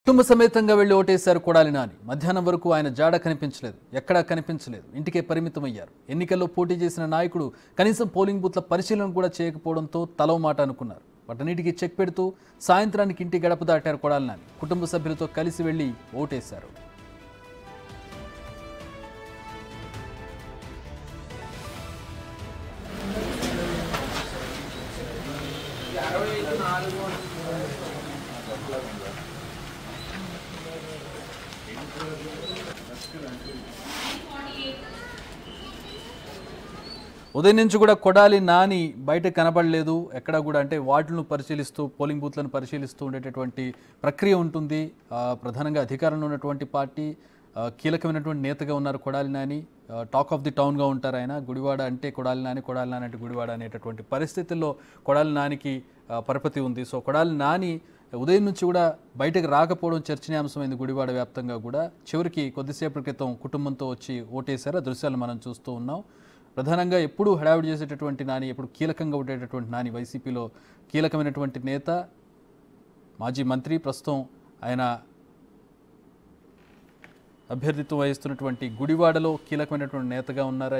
కుటుంబ సమేతంగా వెళ్లి ఓటేశారు కొడాలి నాని. మధ్యాహ్నం వరకు ఆయన జాడ కనిపించలేదు, ఎక్కడా కనిపించలేదు, ఇంటికే పరిమితమయ్యారు. ఎన్నికల్లో పోటీ చేసిన నాయకుడు కనీసం పోలింగ్ బూత్ల పరిశీలన కూడా చేయకపోవడంతో తలో మాట అనుకున్నారు. వాటన్నిటికీ చెక్ పెడుతూ సాయంత్రానికి ఇంటి గడప దాటారు కొడాలి నాని. కుటుంబ సభ్యులతో కలిసి వెళ్లి ఓటేశారు. ఉదయం నుంచి కూడా కొడాలి నాని బయట కనబడలేదు. ఎక్కడ కూడా అంటే వార్డులను పరిశీలిస్తూ పోలింగ్ బూత్లను పరిశీలిస్తూ ఉండేటటువంటి ప్రక్రియ ఉంటుంది. ప్రధానంగా అధికారంలో ఉన్నటువంటి పార్టీ కీలకమైనటువంటి నేతగా ఉన్నారు Kodali Nani. Talk of the టౌన్గా ఉంటారు ఆయన. గుడివాడ అంటే కొడాలి నాని, కొడాలి నాని అంటే గుడివాడ అనేటటువంటి పరిస్థితుల్లో కొడాలి నానికి పరపతి ఉంది. సో కొడాలి నాని ఉదయం నుంచి కూడా బయటకు రాకపోవడం చర్చనీయాంశమైంది గుడివాడ వ్యాప్తంగా కూడా. చివరికి కొద్దిసేపటి క్రితం కుటుంబంతో వచ్చి ఓటేశారు. ఆ దృశ్యాలు మనం చూస్తూ ఉన్నాం. ప్రధానంగా ఎప్పుడూ హడావిడి చేసేటటువంటి నాని, ఎప్పుడు కీలకంగా ఉండేటటువంటి నాని, వైసీపీలో కీలకమైనటువంటి నేత, మాజీ మంత్రి, ప్రస్తుతం ఆయన అభ్యర్థిత్వం వహిస్తున్నటువంటి గుడివాడలో కీలకమైనటువంటి నేతగా ఉన్నారు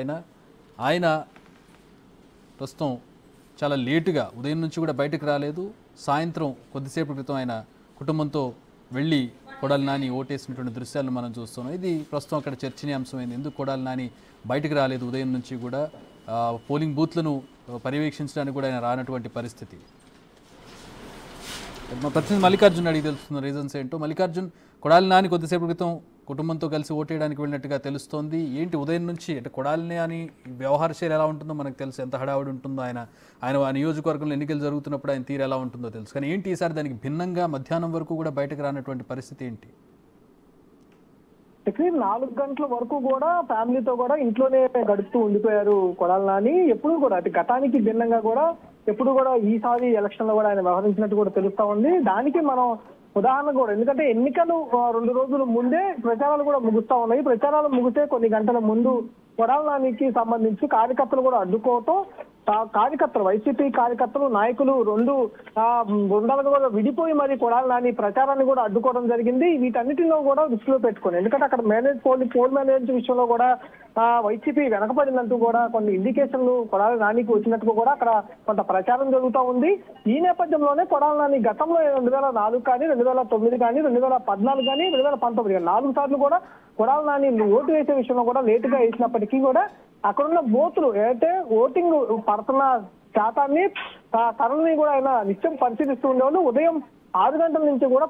ఆయన ప్రస్తుతం చాలా లేటుగా ఉదయం నుంచి కూడా బయటకు రాలేదు. సాయంత్రం కొద్దిసేపటి క్రితం ఆయన కుటుంబంతో వెళ్ళి కొడాలి నాని ఓటేసినటువంటి దృశ్యాలను మనం చూస్తున్నాం. ఇది ప్రస్తుతం అక్కడ చర్చనీయాంశమైంది. ఎందుకు కొడాలి నాని బయటకు రాలేదు ఉదయం నుంచి కూడా, పోలింగ్ బూత్లను పర్యవేక్షించడానికి కూడా ఆయన రానటువంటి పరిస్థితి. మా ప్రతినిధి మల్లికార్జున్ అడిగి తెలుస్తున్న రీజన్స్ ఏంటో. మల్లికార్జున్, కొడాలి నాని కొద్దిసేపు క్రితం కుటుంబంతో కలిసి ఓటేయడానికి వెళ్ళినట్టుగా తెలుస్తోంది. ఏంటి ఉదయం నుంచి అంటే కొడాలి నాని వ్యవహార శైలి ఎలా ఉంటుందో మనకు తెలుసు, ఎంత హడావుడి ఉంటుందో, ఆయన ఆ నియోజకవర్గంలో ఎన్నికలు జరుగుతున్నప్పుడు ఆయన తీరు ఎలా ఉంటుందో తెలుసు. కానీ ఏంటి ఈసారి దానికి భిన్నంగా మధ్యాహ్నం వరకు కూడా బయటకు రానటువంటి పరిస్థితి ఏంటి? 4 గంటల వరకు కూడా ఫ్యామిలీతో కూడా ఇంట్లోనే గడుపుతూ ఉండిపోయారు కొడాలి నాని. ఎప్పుడు కూడా అటు గతానికి భిన్నంగా కూడా ఎప్పుడు కూడా ఈసారి ఎలక్షన్ లో కూడా ఆయన వ్యవహరించినట్టు కూడా తెలుస్తా ఉంది. దానికి మనం ఉదాహరణ కూడా, ఎందుకంటే ఎన్నికలు 2 రోజుల ముందే ప్రచారాలు కూడా ముగుస్తా ఉన్నాయి. ప్రచారాలు ముగిసే కొన్ని గంటల ముందు కొడాలి నానికి సంబంధించి కార్యకర్తలు కూడా అడ్డుకోవటం, కార్యకర్తలు, వైసీపీ కార్యకర్తలు, నాయకులు 2 బృందాలుగా కూడా విడిపోయి మరి కొడాలి నాని ప్రచారాన్ని కూడా అడ్డుకోవడం జరిగింది. వీటన్నిటిలో కూడా దృష్టిలో పెట్టుకుని, ఎందుకంటే అక్కడ పోల్ మేనేజ్ విషయంలో కూడా వైసీపీ వెనకబడినట్టు కూడా కొన్ని ఇండికేషన్లు కొడాలి నానికి వచ్చినట్టు కూడా అక్కడ కొంత ప్రచారం జరుగుతూ ఉంది. ఈ నేపథ్యంలోనే కొడాలి నాని గతంలో 2004 కానీ, 2009 కానీ, 2014 కానీ, 2019 కానీ 4 సార్లు కూడా కొడాలి నాని ఓటు వేసే విషయంలో కూడా లేటుగా వేసినప్పటికీ కూడా అక్కడున్న బూతులు ఏదైతే ఓటింగ్ పడుతున్న శాతాన్ని, సరళని కూడా ఆయన నిత్యం పరిశీలిస్తూ ఉండేవాళ్ళు. ఉదయం 6 గంటల నుంచి కూడా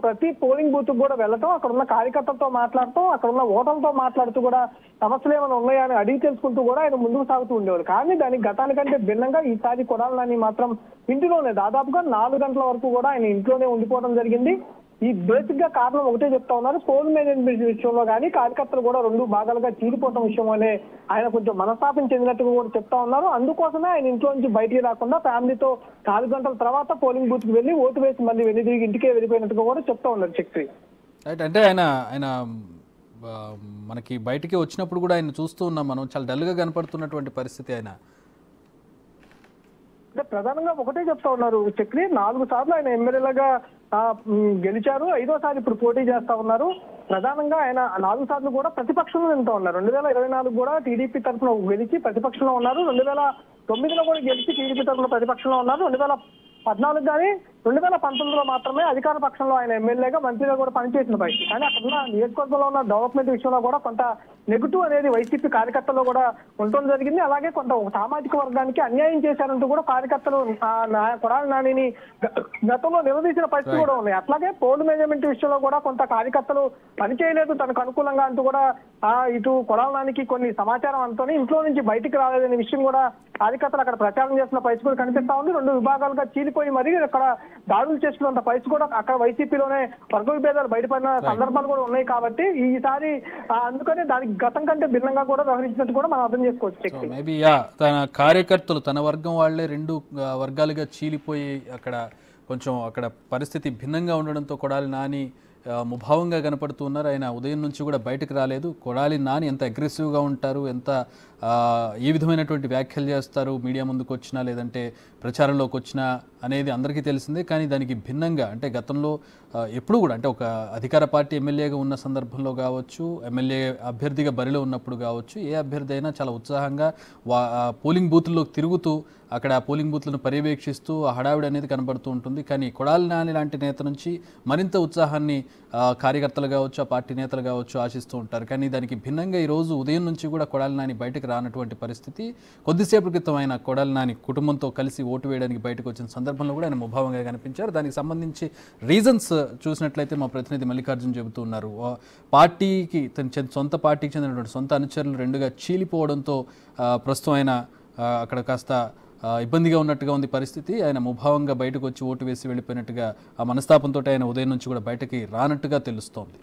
ప్రతి పోలింగ్ బూత్ కూడా వెళ్ళటం, అక్కడ ఉన్న కార్యకర్తలతో మాట్లాడటం, అక్కడ ఉన్న ఓటర్లతో మాట్లాడుతూ కూడా సమస్యలు ఏమైనా ఉన్నాయా అని అడిగి తెలుసుకుంటూ కూడా ఆయన ముందుకు సాగుతూ ఉండేవాళ్ళు. కానీ దానికి గతానికంటే భిన్నంగా ఈసారి కొడాలి నాని మాత్రం ఇంటిలోనే దాదాపుగా 4 గంటల వరకు కూడా ఆయన ఇంట్లోనే ఉండిపోవడం జరిగింది. ఈ బేసిక్ గా కారణం ఒకటే చెప్తా ఉన్నారు, పోల్ మేనేజ్మెంట్ విషయంలో కానీ కార్యకర్తలు కూడా 2 భాగాలుగా చీలిపోవడం విషయంలోనే ఆయన కొంచెం మనస్తాపం చెందినట్టుగా కూడా చెప్తా ఉన్నారు. అందుకోసమే ఆయన ఇంట్లో నుంచి బయటికి రాకుండా ఫ్యామిలీతో 4 గంటల తర్వాత పోలింగ్ బూత్ కి వెళ్ళి ఓటు వేసి మళ్ళీ తిరిగి ఇంటికే వెళ్ళిపోయినట్టుగా కూడా చెప్తా ఉన్నారు చక్రి. అంటే ఆయన మనకి బయటికి వచ్చినప్పుడు కూడా ఆయన చూస్తూ ఉన్నాం మనం, చాలా డల్గా కనపడుతున్నటువంటి పరిస్థితి. ఆయన అంటే ప్రధానంగా ఒకటే చెప్తా ఉన్నారు చక్రి, 4 సార్లు ఆయన ఎమ్మెల్యేలుగా గెలిచారు, 5వ సారి ఇప్పుడు పోటీ చేస్తా ఉన్నారు. ప్రధానంగా ఆయన 4 సార్లు కూడా ప్రతిపక్షంలో నింటూ ఉన్నారు. 2024 కూడా టీడీపీ తరఫున గెలిచి ప్రతిపక్షంలో ఉన్నారు. 2009లో కూడా గెలిచి టీడీపీ తరఫున ప్రతిపక్షంలో ఉన్నారు. 2014 కానీ 2019లో మాత్రమే అధికార పక్షంలో ఆయన ఎమ్మెల్యేగా, మంత్రిగా కూడా పనిచేసిన పరిస్థితి. కానీ అక్కడ ఉన్న నియోజకవర్గంలో ఉన్న డెవలప్మెంట్ విషయంలో కూడా కొంత నెగిటివ్ అనేది వైసీపీ కార్యకర్తల్లో కూడా ఉండటం జరిగింది. అలాగే కొంత ఒక సామాజిక వర్గానికి అన్యాయం చేశారంటూ కూడా కార్యకర్తలు కొడాలి నానిని గతంలో నిలదీసిన పరిస్థితి కూడా ఉన్నాయి. అట్లాగే పోల్ మేనేజ్మెంట్ విషయంలో కూడా కొంత కార్యకర్తలు పనిచేయలేదు తనకు అనుకూలంగా అంటూ కూడా ఇటు కొడాలి నానికి కొన్ని సమాచారం అంతోని ఇంట్లో నుంచి బయటికి రాలేదనే విషయం కూడా కార్యకర్తలు అక్కడ ప్రచారం చేసిన పరిస్థితి కూడా కనిపిస్తా ఉంది. 2 విభాగాలుగా చీలిపోయి మరి అక్కడ దాడులు చేసుకున్నంత పరిస్థితి కూడా అక్కడ వైసీపీలోనే వర్గ విభేదాలు బయటపడిన సందర్భాలు కూడా ఉన్నాయి. కాబట్టి ఈసారి అందుకనే దానికి గతం కంటే భిన్నంగా కూడా వ్యవహరించినట్టు కూడా మనం అర్థం చేసుకోవచ్చు. మేబీ తన కార్యకర్తలు, తన వర్గం వాళ్లే 2 వర్గాలుగా చీలిపోయి అక్కడ పరిస్థితి భిన్నంగా ఉండడంతో కొడాలి నాని ముభావంగా కనపడుతున్నారు. ఆయన ఉదయం నుంచి కూడా బయటకు రాలేదు. కొడాలి నాని ఎంత అగ్రెసివ్గా ఉంటారు, ఎంత ఏ విధమైనటువంటి వ్యాఖ్యలు చేస్తారు మీడియా ముందుకు వచ్చినా, లేదంటే ప్రచారంలోకి వచ్చినా, అనేది అందరికీ తెలిసిందే. కానీ దానికి భిన్నంగా అంటే గతంలో ఎప్పుడు కూడా అంటే ఒక అధికార పార్టీ ఎమ్మెల్యేగా ఉన్న సందర్భంలో కావచ్చు, ఎమ్మెల్యే అభ్యర్థిగా బరిలో ఉన్నప్పుడు కావచ్చు, ఏ అభ్యర్థి అయినా చాలా ఉత్సాహంగా పోలింగ్ బూత్ల్లో తిరుగుతూ అక్కడ ఆ పోలింగ్ బూత్లను పర్యవేక్షిస్తూ ఆ హడావిడి అనేది కనబడుతూ ఉంటుంది. కానీ కొడాలి నాని లాంటి నేత నుంచి మరింత ఉత్సాహాన్ని కార్యకర్తలు కావచ్చు, ఆ పార్టీ నేతలు కావచ్చు ఆశిస్తూ ఉంటారు. కానీ దానికి భిన్నంగా ఈరోజు ఉదయం నుంచి కూడా కొడాలి నాని బయటకు రానటువంటి పరిస్థితి. కొద్దిసేపు క్రితం ఆయన కొడాలి నాని కుటుంబంతో కలిసి ఓటు వేయడానికి బయటకు వచ్చిన సందర్భంలో కూడా ఆయన ముభావంగా కనిపించారు. దానికి సంబంధించి రీజన్స్ చూసినట్లయితే మా ప్రతినిధి మల్లికార్జున్ చెబుతూ ఉన్నారు. పార్టీకి సొంత పార్టీకి చెందినటువంటి సొంత అనుచరులు రెండుగా చీలిపోవడంతో ప్రస్తుతం ఆయన అక్కడ కాస్త ఇబ్బందిగా ఉన్నట్టుగా ఉంది పరిస్థితి. ఆయన ముభావంగా బయటకు వచ్చి ఓటు వేసి వెళ్ళిపోయినట్టుగా ఆ మనస్తాపంతో ఆయన ఉదయం నుంచి కూడా బయటకి రానట్టుగా తెలుస్తోంది.